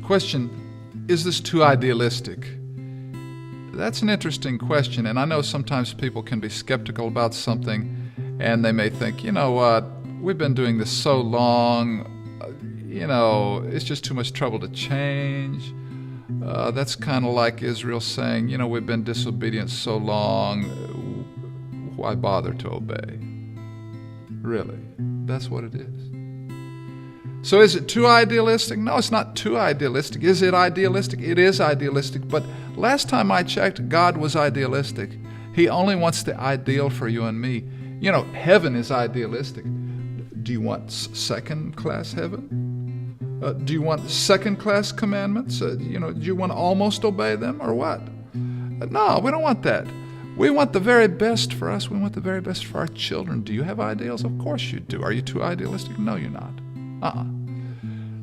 The question, is this too idealistic? That's an interesting question, and I know sometimes people can be skeptical about something, and they may think, you know what, we've been doing this so long, it's just too much trouble to change. That's kind of like Israel saying, we've been disobedient so long, why bother to obey? Really, that's what it is. So is it too idealistic? No, it's not too idealistic. Is it idealistic? It is idealistic, but last time I checked, God was idealistic. He only wants the ideal for you and me. Heaven is idealistic. Do you want second-class heaven? Do you want second-class commandments? Do you want to almost obey them or what? No, we don't want that. We want the very best for us. We want the very best for our children. Do you have ideals? Of course you do. Are you too idealistic? No, you're not.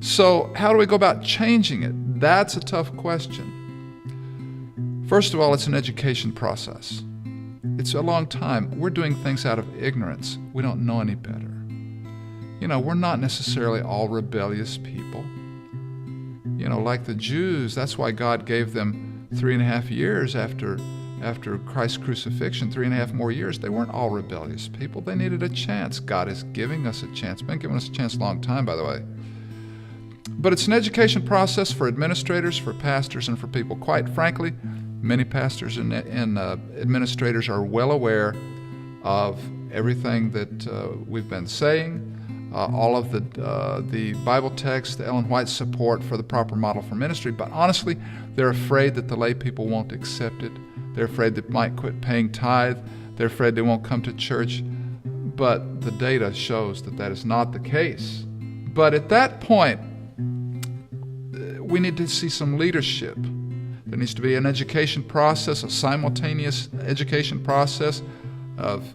So how do we go about changing it? That's a tough question. First of all, it's an education process. It's a long time. We're doing things out of ignorance. We don't know any better. We're not necessarily all rebellious people. Like the Jews, that's why God gave them 3.5 years after Christ's crucifixion, 3.5 more years. They weren't all rebellious people. They needed a chance. God is giving us a chance. Been giving us a chance a long time, by the way. But it's an education process for administrators, for pastors, and for people. Quite frankly, many pastors and administrators are well aware of everything that we've been saying, all of the Bible text, the Ellen White support for the proper model for ministry. But honestly, they're afraid that the lay people won't accept it. They're afraid they might quit paying tithe. They're afraid they won't come to church. But the data shows that that is not the case. But at that point, we need to see some leadership. There needs to be an education process, a simultaneous education process of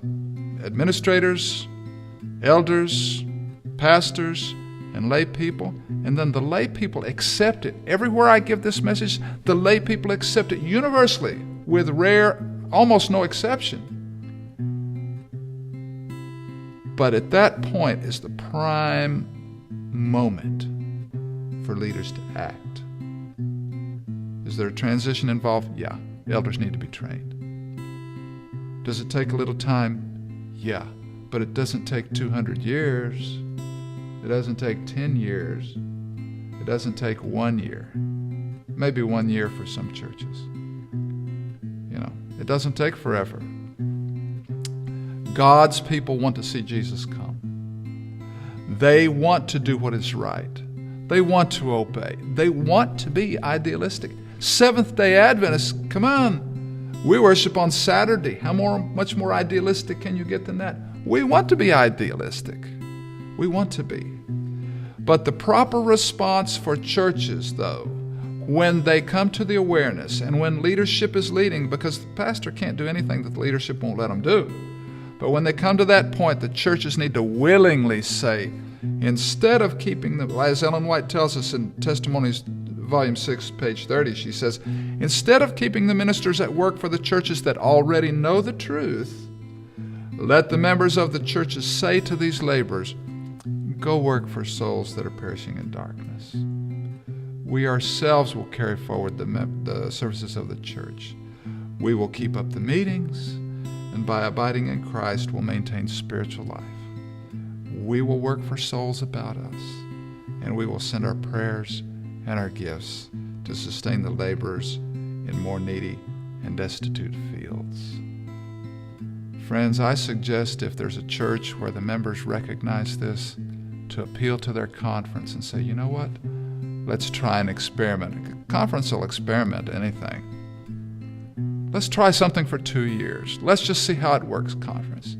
administrators, elders, pastors, and lay people. And then the lay people accept it. Everywhere I give this message, the lay people accept it universally, with rare, almost no exception. But at that point is the prime moment for leaders to act. Is there a transition involved? Yeah. Elders need to be trained. Does it take a little time? Yeah. But it doesn't take 200 years. It doesn't take 10 years. It doesn't take 1 year. Maybe 1 year for some churches. It doesn't take forever. God's people want to see Jesus come. They want to do what is right. They want to obey. They want to be idealistic. Seventh-day Adventists, come on. We worship on Saturday. How much more idealistic can you get than that? We want to be idealistic. We want to be. But the proper response for churches, though, when they come to the awareness and when leadership is leading, because the pastor can't do anything that the leadership won't let them do. But when they come to that point, the churches need to willingly say, instead of keeping them, as Ellen White tells us in Testimonies, Volume 6, page 30, she says, instead of keeping the ministers at work for the churches that already know the truth, let the members of the churches say to these laborers, go work for souls that are perishing in darkness. We ourselves will carry forward the services of the church. We will keep up the meetings, and by abiding in Christ, we'll maintain spiritual life. We will work for souls about us, and we will send our prayers and our gifts to sustain the laborers in more needy and destitute fields. Friends, I suggest if there's a church where the members recognize this, to appeal to their conference and say, you know what? Let's try an experiment. A conference will experiment anything. Let's try something for 2 years. Let's just see how it works, conference.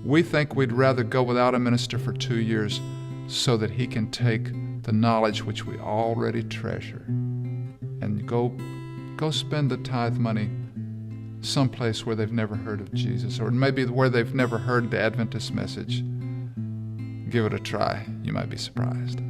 We think we'd rather go without a minister for 2 years so that he can take the knowledge which we already treasure and go spend the tithe money someplace where they've never heard of Jesus, or maybe where they've never heard the Adventist message. Give it a try. You might be surprised.